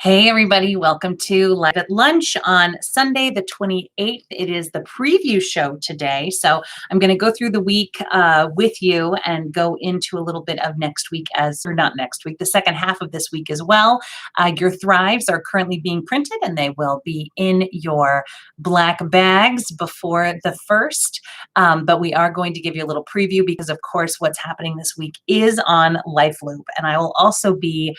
Hey, everybody, welcome to Live at Lunch on Sunday, the 28th. It is the preview show today. So I'm going to go through the week with you and go into a little bit of next week or not next week, the second half of this week as well. Your Thrives are currently being printed and they will be in your black bags before the 1st. But we are going to give you a little preview because, of course, what's happening this week is on LifeLoop. And I will also be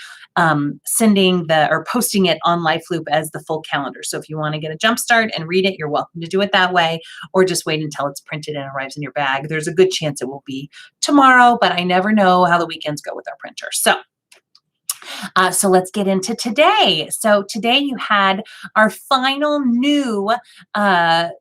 posting it on LifeLoop as the full calendar. So if you want to get a jump start and read it, you're welcome to do it that way, or just wait until it's printed and arrives in your bag. There's a good chance it will be tomorrow, but I never know how the weekends go with our printer. So let's get into today. So today you had our final new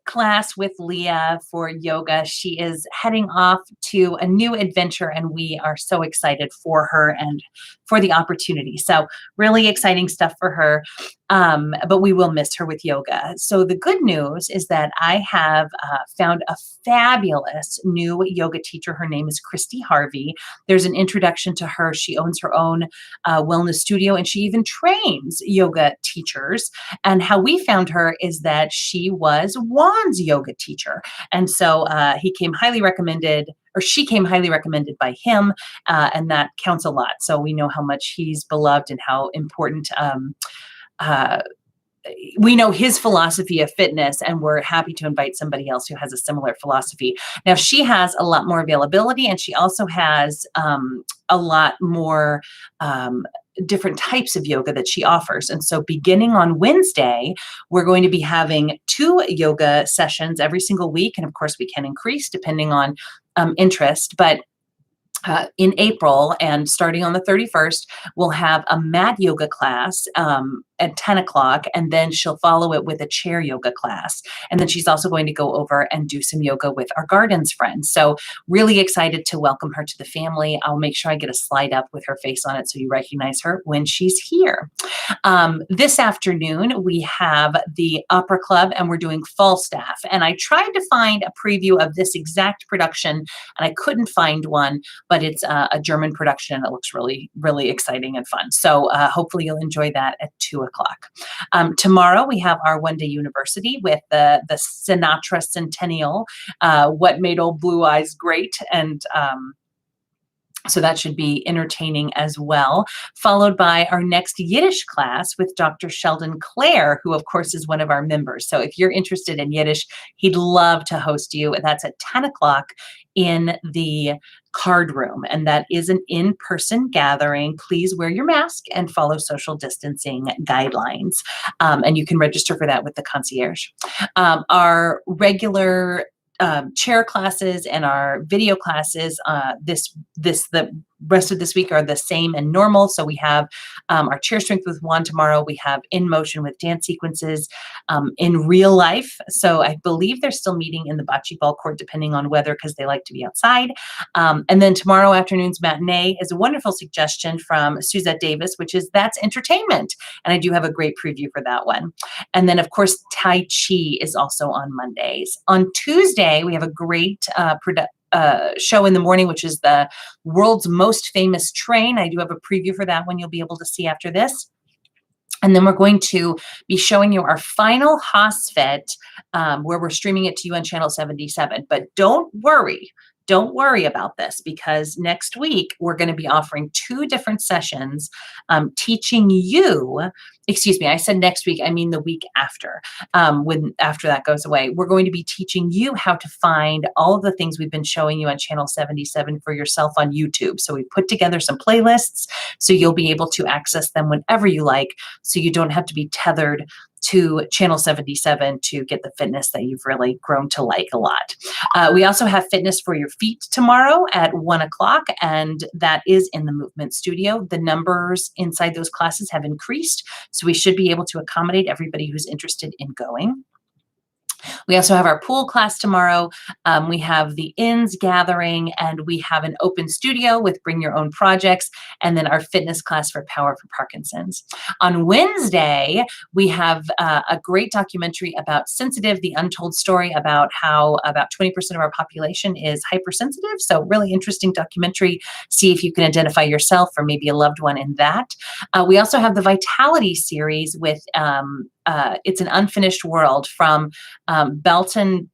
class with Leah for yoga. She is heading off to a new adventure and we are so excited for her and for the opportunity. So really exciting stuff for her. But we will miss her with yoga. So the good news is that I have found a fabulous new yoga teacher. Her name is Christy Harvey. There's an introduction to her. She owns her own wellness studio and she even trains yoga teachers. And how we found her is that she was Juan's yoga teacher. And so she came highly recommended by him, and that counts a lot. So we know how much he's beloved and how important we know his philosophy of fitness, and we're happy to invite somebody else who has a similar philosophy. Now, she has a lot more availability, and she also has a lot more different types of yoga that she offers. And so beginning on Wednesday, we're going to be having 2 yoga sessions every single week. And of course, we can increase depending on interest, but in April and starting on the 31st, we'll have a mat yoga class at 10 o'clock, and then she'll follow it with a chair yoga class. And then she's also going to go over and do some yoga with our gardens friends. So really excited to welcome her to the family. I'll make sure I get a slide up with her face on it so you recognize her when she's here. This afternoon, we have the Opera Club and we're doing Falstaff. And I tried to find a preview of this exact production and I couldn't find one, but it's a German production and it looks really, really exciting and fun. So hopefully you'll enjoy that at 2 o'clock. Tomorrow we have our one-day university with the Sinatra Centennial, What Made Old Blue Eyes Great, and so that should be entertaining as well, followed by our next Yiddish class with Dr. Sheldon Clare, who of course is one of our members. So if you're interested in Yiddish, he'd love to host you. That's at 10 o'clock in the card room. And that is an in-person gathering. Please wear your mask and follow social distancing guidelines. And you can register for that with the concierge. Our regular chair classes and our video classes the rest of this week are the same and normal. So we have our chair strength with Juan tomorrow. We have in motion with dance sequences in real life. So I believe they're still meeting in the bocce ball court, depending on weather, because they like to be outside. And then tomorrow afternoon's matinee is a wonderful suggestion from Suzette Davis, that's entertainment. And I do have a great preview for that one. And then of course, Tai Chi is also on Mondays. On Tuesday, we have a great show in the morning, which is the world's most famous train. I do have a preview for that one you'll be able to see after this. And then we're going to be showing you our final HOSFET, where we're streaming it to you on channel 77. But don't worry about this, because next week we're going to be offering 2 different sessions teaching you, I said next week, I mean the week after, after that goes away. We're going to be teaching you how to find all of the things we've been showing you on channel 77 for yourself on YouTube. So we put together some playlists so you'll be able to access them whenever you like, so you don't have to be tethered to channel 77 to get the fitness that you've really grown to like a lot. We also have fitness for your feet tomorrow at 1 o'clock, and that is in the movement studio. The numbers inside those classes have increased, so we should be able to accommodate everybody who's interested in going. We also have our pool class tomorrow. We have the INS gathering, and we have an open studio with bring your own projects, and then our fitness class for Power for Parkinson's. On Wednesday, we have a great documentary about Sensitive, the untold story about how about 20% of our population is hypersensitive. So, really interesting documentary. See if you can identify yourself or maybe a loved one in that. We also have the Vitality series with It's an Unfinished World from Belton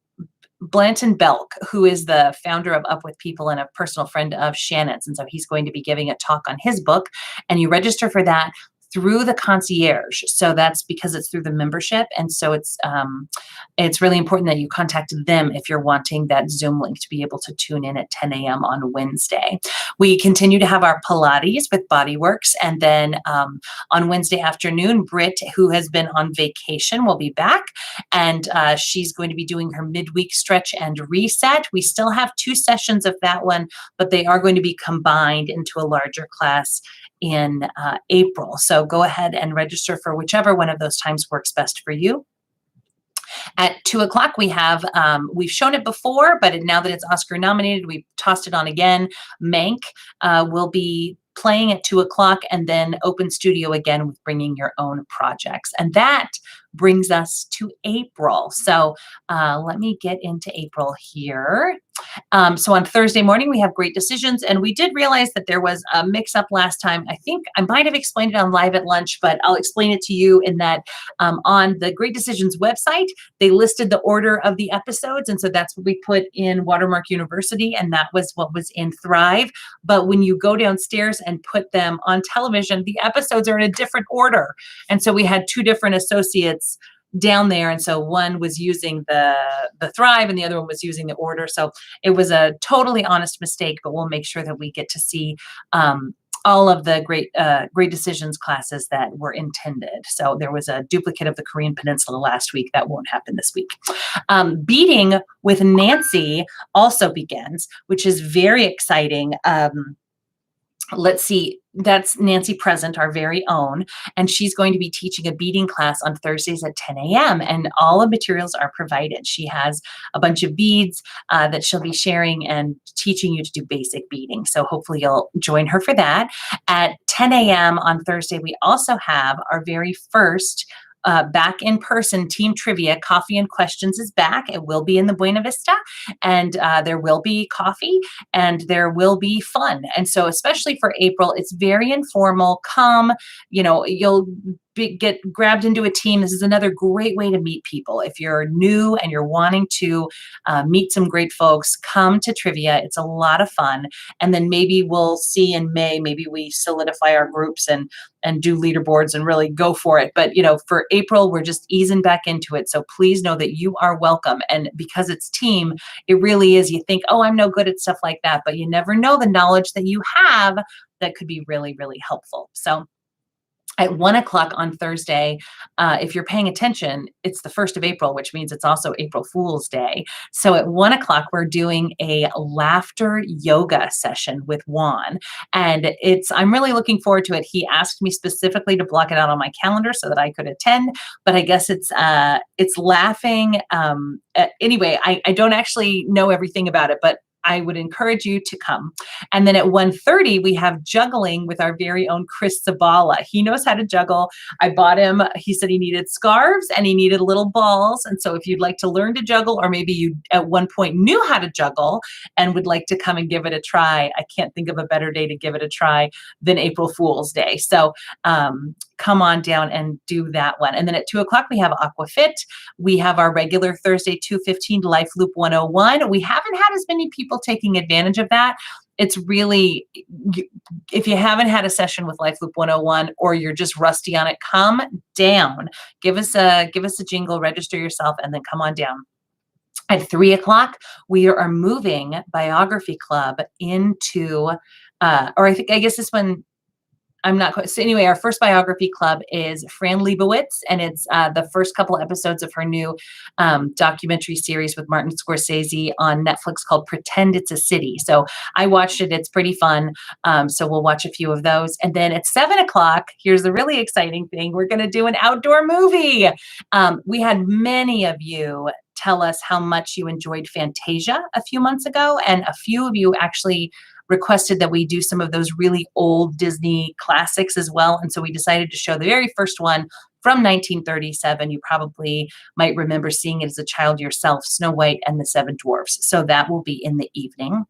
Blanton Belk, who is the founder of Up With People and a personal friend of Shannon's. And so he's going to be giving a talk on his book, and you register for that through the concierge. So that's because it's through the membership. And so it's really important that you contact them if you're wanting that Zoom link to be able to tune in at 10 a.m. on Wednesday. We continue to have our Pilates with Bodyworks. And then on Wednesday afternoon, Britt, who has been on vacation, will be back. And she's going to be doing her midweek stretch and reset. We still have 2 sessions of that one, but they are going to be combined into a larger class in April. So go ahead and register for whichever one of those times works best for you. At 2:00, we have, we've shown it before, but now that it's Oscar nominated, we've tossed it on again. Mank will be playing at 2:00, and then open studio again with bringing your own projects. And that brings us to April. So let me get into April here. So on Thursday morning, we have Great Decisions, and we did realize that there was a mix-up last time. I think I might have explained it on Live at Lunch, but I'll explain it to you in that on the Great Decisions website, they listed the order of the episodes, and so that's what we put in Watermark University, and that was what was in Thrive. But when you go downstairs and put them on television, the episodes are in a different order, and so we had 2 different associates down there, and so one was using the Thrive and the other one was using the order. So it was a totally honest mistake, but we'll make sure that we get to see all of the Great Decisions classes that were intended. So there was a duplicate of the Korean Peninsula last week. That won't happen this week. Beating with Nancy also begins, which is very exciting. Let's see, that's Nancy Present, our very own, and she's going to be teaching a beading class on Thursdays at 10 a.m. and all the materials are provided. She has a bunch of beads that she'll be sharing and teaching you to do basic beading. So hopefully you'll join her for that. At 10 a.m. on Thursday, we also have our very first back in person team trivia. Coffee and Questions is back. It will be in the Buena Vista, and there will be coffee and there will be fun. And so especially for April, it's very informal. Come, you'll get grabbed into a team. This is another great way to meet people. If you're new and you're wanting to meet some great folks, come to trivia. It's a lot of fun. And then maybe we'll see in May, maybe we solidify our groups and do leaderboards and really go for it. But for April, we're just easing back into it. So please know that you are welcome. And because it's team, it really is. You think, oh, I'm no good at stuff like that, but you never know the knowledge that you have that could be really, really helpful. So at 1:00 on Thursday, if you're paying attention, it's the 1st of April, which means it's also April Fool's Day. So at 1:00, we're doing a laughter yoga session with Juan. And I'm really looking forward to it. He asked me specifically to block it out on my calendar so that I could attend, but I guess it's laughing. Anyway, I don't actually know everything about it, but I would encourage you to come. And then at 1:30, we have juggling with our very own Chris Zabala. He knows how to juggle. I bought him, he said he needed scarves and he needed little balls. And so if you'd like to learn to juggle, or maybe you at one point knew how to juggle and would like to come and give it a try, I can't think of a better day to give it a try than April Fool's Day. So come on down and do that one. And then at 2:00, we have Aquafit. We have our regular Thursday 2:15 Life Loop 101. We haven't had as many people taking advantage of that. It's really, if you haven't had a session with Life Loop 101 or you're just rusty on it, come down. Give us a jingle, register yourself, and then come on down. At 3:00, we are moving Biography Club into, I guess this one, I'm not quite. So anyway, our first biography club is Fran Lebowitz, and it's the first couple episodes of her new documentary series with Martin Scorsese on Netflix called Pretend It's a City. So I watched it. It's pretty fun. So we'll watch a few of those. And then at 7 o'clock, here's the really exciting thing. We're going to do an outdoor movie. We had many of you tell us how much you enjoyed Fantasia a few months ago, and a few of you actually requested that we do some of those really old Disney classics as well. And so we decided to show the very first one from 1937. You probably might remember seeing it as a child yourself, Snow White and the Seven Dwarfs. So that will be in the evening.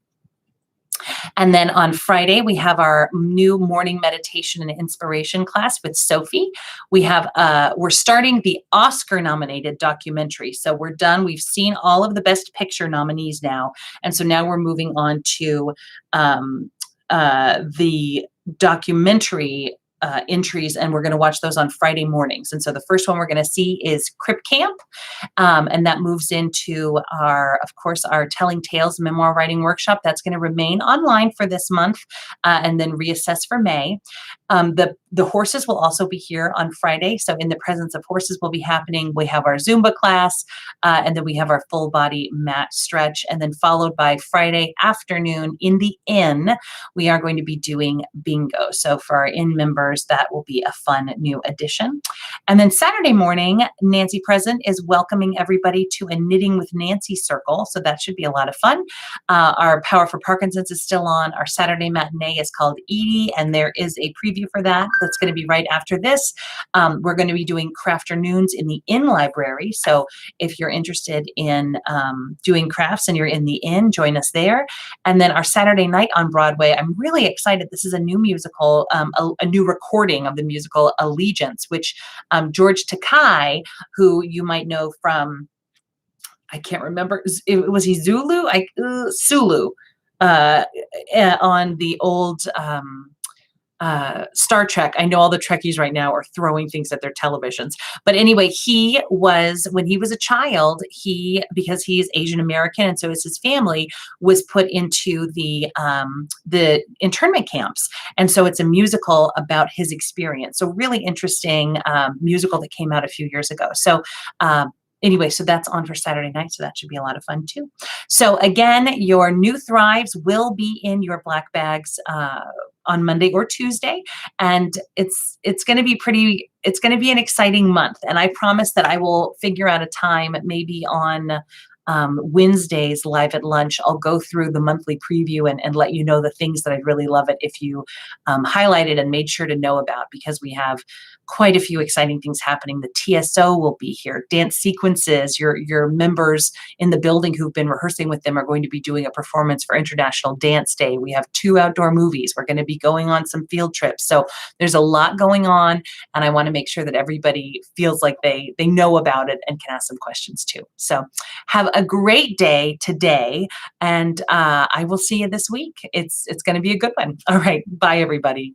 And then on Friday, we have our new morning meditation and inspiration class with Sophie. We're starting the Oscar nominated documentary. So we're done. We've seen all of the Best Picture nominees now. And so now we're moving on to the documentary entries, and we're going to watch those on Friday mornings. And so the first one we're going to see is Crip Camp, and that moves into of course, our Telling Tales memoir writing workshop. That's going to remain online for this month, and then reassess for May. The horses will also be here on Friday. So in the presence of horses will be happening. We have our Zumba class, and then we have our full body mat stretch, and then followed by Friday afternoon in the inn, we are going to be doing bingo. So for our inn members, that will be a fun new addition. And then Saturday morning, Nancy Present is welcoming everybody to a Knitting with Nancy circle. So that should be a lot of fun. Our Power for Parkinson's is still on. Our Saturday matinee is called Edie, and there is a preview for that. That's going to be right after this. We're going to be doing crafternoons in the inn library. So if you're interested in doing crafts and you're in the inn, join us there. And then our Saturday night on Broadway, I'm really excited. This is a new musical, a new recording of the musical Allegiance, which George Takei, who you might know from, I can't remember, was he Zulu? Sulu, on the old Star Trek. I know all the Trekkies right now are throwing things at their televisions. But anyway, when he was a child, because he's Asian American and so is his family, was put into the internment camps. And so it's a musical about his experience. So really interesting musical that came out a few years ago. So anyway, so that's on for Saturday night. So that should be a lot of fun too. So again, your new Thrives will be in your black bags on Monday or Tuesday. And it's going to be it's going to be an exciting month. And I promise that I will figure out a time maybe on Wednesdays live at lunch. I'll go through the monthly preview and let you know the things that I really love it if you highlighted and made sure to know about, because we have quite a few exciting things happening. The TSO will be here, dance sequences. Your members in the building who've been rehearsing with them are going to be doing a performance for International Dance Day. We have 2 outdoor movies. We're going to be going on some field trips. So there's a lot going on, and I want to make sure that everybody feels like they know about it and can ask some questions too. So have a great day today, and I will see you this week. It's going to be a good one. All right. Bye, everybody.